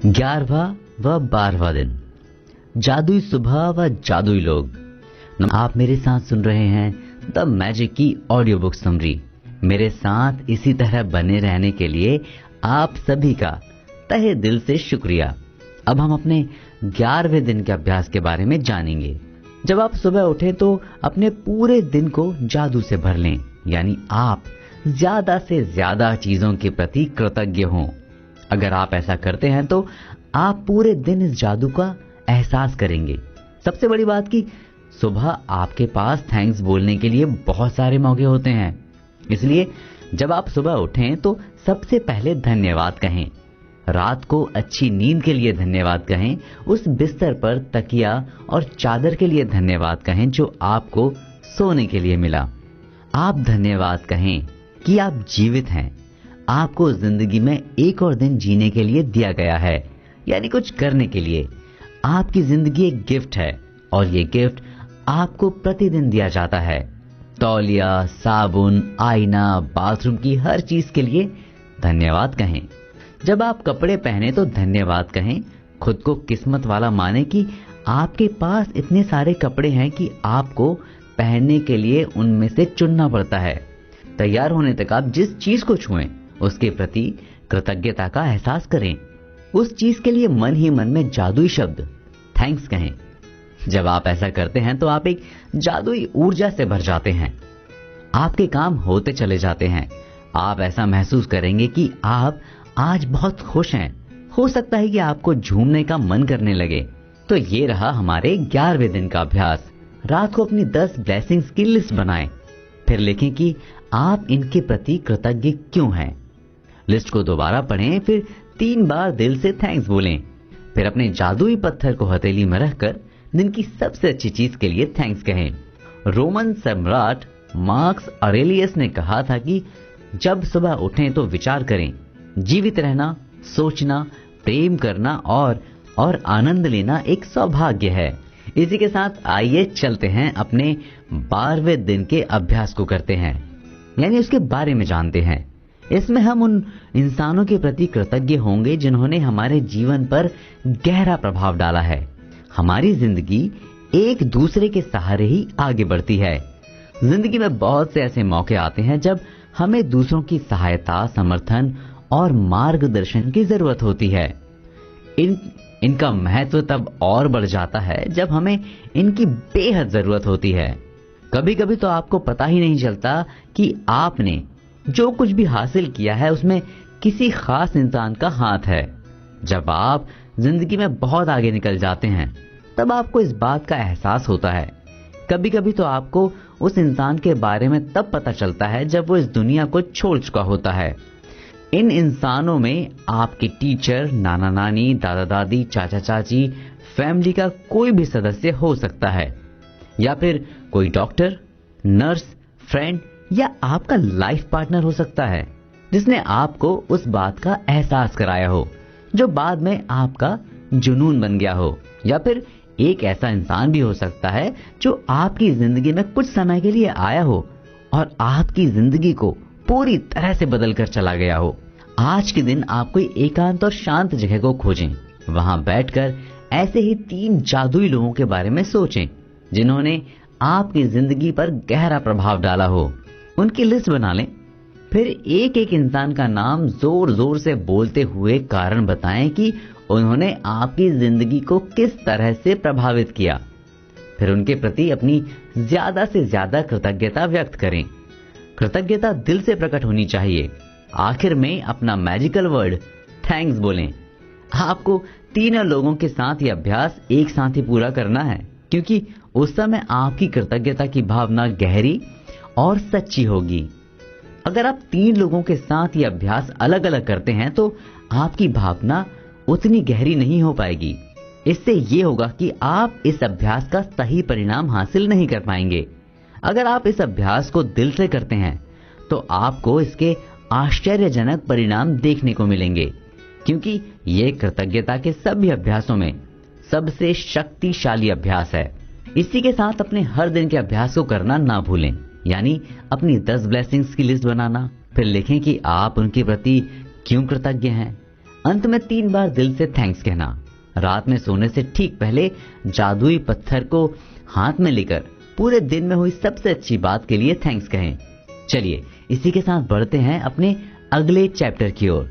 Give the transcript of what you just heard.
11वां व 12वां दिन, जादुई सुबह व जादुई लोग। आप मेरे साथ सुन रहे हैं द मैजिक की ऑडियो बुक समरी। मेरे साथ इसी तरह बने रहने के लिए आप सभी का तहे दिल से शुक्रिया। अब हम अपने 11वें दिन के अभ्यास के बारे में जानेंगे। जब आप सुबह उठें तो अपने पूरे दिन को जादू से भर लें, यानी आप ज्यादा से ज्यादा चीजों के प्रति कृतज्ञ हों। अगर आप ऐसा करते हैं तो आप पूरे दिन इस जादू का एहसास करेंगे। सबसे बड़ी बात कि सुबह आपके पास थैंक्स बोलने के लिए बहुत सारे मौके होते हैं, इसलिए जब आप सुबह उठें तो सबसे पहले धन्यवाद कहें। रात को अच्छी नींद के लिए धन्यवाद कहें। उस बिस्तर पर तकिया और चादर के लिए धन्यवाद कहें जो आपको सोने के लिए मिला। आप धन्यवाद कहें कि आप जीवित हैं। आपको जिंदगी में एक और दिन जीने के लिए दिया गया है, यानी कुछ करने के लिए। आपकी जिंदगी एक गिफ्ट है और ये गिफ्ट आपको प्रतिदिन दिया जाता है। तौलिया, साबुन, आईना, बाथरूम की हर चीज के लिए धन्यवाद कहें। जब आप कपड़े पहने तो धन्यवाद कहें। खुद को किस्मत वाला माने कि आपके पास इतने सारे कपड़े हैं कि आपको पहनने के लिए उनमें से चुनना पड़ता है। तैयार होने तक आप जिस चीज को छुएं उसके प्रति कृतज्ञता का एहसास करें। उस चीज के लिए मन ही मन में जादुई शब्द थैंक्स कहें। जब आप ऐसा करते हैं तो आप एक जादुई ऊर्जा से भर जाते हैं। आपके काम होते चले जाते हैं। आप ऐसा महसूस करेंगे कि आप आज बहुत खुश हैं। हो सकता है कि आपको झूमने का मन करने लगे। तो ये रहा हमारे 11वें दिन का अभ्यास। रात को अपनी 10 ब्लेसिंग्स की लिस्ट बनाएं, फिर लिखें कि आप इनके प्रति कृतज्ञ क्यों हैं। लिस्ट को दोबारा पढ़ें, फिर 3 बार दिल से थैंक्स बोलें। फिर अपने जादुई पत्थर को हथेली में रखकर दिन की सबसे अच्छी चीज के लिए थैंक्स कहें। रोमन सम्राट मार्कस ऑरेलियस ने कहा था कि जब सुबह उठें तो विचार करें, जीवित रहना, सोचना, प्रेम करना और आनंद लेना एक सौभाग्य है। इसी के साथ आइए चलते हैं अपने 12वें दिन के अभ्यास को करते हैं, यानी उसके बारे में जानते हैं। इसमें हम उन इंसानों के प्रति कृतज्ञ होंगे जिन्होंने हमारे जीवन पर गहरा प्रभाव डाला है। हमारी जिंदगी एक दूसरे के सहारे ही आगे बढ़ती है। जिंदगी में बहुत से ऐसे मौके आते हैं जब हमें दूसरों की सहायता, समर्थन और मार्गदर्शन की जरूरत होती है। इनका महत्व तब और बढ़ जाता है जब हमें इनकी बेहद जरूरत होती है। कभी कभी तो आपको पता ही नहीं चलता कि आपने जो कुछ भी हासिल किया है उसमें किसी खास इंसान का हाथ है। जब आप जिंदगी में बहुत आगे निकल जाते हैं तब आपको इस बात का एहसास होता है। कभी कभी तो आपको उस इंसान के बारे में तब पता चलता है जब वो इस दुनिया को छोड़ चुका होता है। इन इंसानों में आपके टीचर, नाना नानी, दादा दादी, चाचा चाची, फैमिली का कोई भी सदस्य हो सकता है, या फिर कोई डॉक्टर, नर्स, फ्रेंड या आपका लाइफ पार्टनर हो सकता है जिसने आपको उस बात का एहसास कराया हो जो बाद में आपका जुनून बन गया हो। या फिर एक ऐसा इंसान भी हो सकता है जो आपकी जिंदगी में कुछ समय के लिए आया हो और आपकी जिंदगी को पूरी तरह से बदल कर चला गया हो। आज के दिन आप कोई एकांत और शांत जगह को खोजें। वहां बैठकर ऐसे ही 3 जादुई लोगों के बारे में सोचें जिन्होंने आपकी जिंदगी पर गहरा प्रभाव डाला हो। उनकी लिस्ट बना लें। फिर एक एक इंसान का नाम जोर जोर से बोलते हुए कारण बताएं कि उन्होंने आपकी जिंदगी को किस तरह से प्रभावित किया। फिर उनके प्रति अपनी ज्यादा से ज्यादा कृतज्ञता व्यक्त करें। कृतज्ञता दिल से प्रकट होनी चाहिए। आखिर में अपना मैजिकल वर्ड थैंक्स बोलें। आपको 3 लोगों के साथ ये अभ्यास एक साथ ही पूरा करना है, क्योंकि उस समय आपकी कृतज्ञता की भावना गहरी और सच्ची होगी। अगर आप 3 लोगों के साथ ये अभ्यास अलग अलग करते हैं तो आपकी भावना उतनी गहरी नहीं हो पाएगी। इससे ये होगा कि आप इस अभ्यास का सही परिणाम हासिल नहीं कर पाएंगे। अगर आप इस अभ्यास को दिल से करते हैं तो आपको इसके आश्चर्यजनक परिणाम देखने को मिलेंगे, क्योंकि ये कृतज्ञता के सभी अभ्यासों में सबसे शक्तिशाली अभ्यास है। इसी के साथ अपने हर दिन के अभ्यास को करना ना भूलें, यानी अपनी 10 ब्लेसिंग्स की लिस्ट बनाना। फिर लिखें कि आप उनके प्रति क्यों कृतज्ञ हैं। अंत में 3 बार दिल से थैंक्स कहना। रात में सोने से ठीक पहले जादुई पत्थर को हाथ में लेकर पूरे दिन में हुई सबसे अच्छी बात के लिए थैंक्स कहें। चलिए इसी के साथ बढ़ते हैं अपने अगले चैप्टर की ओर।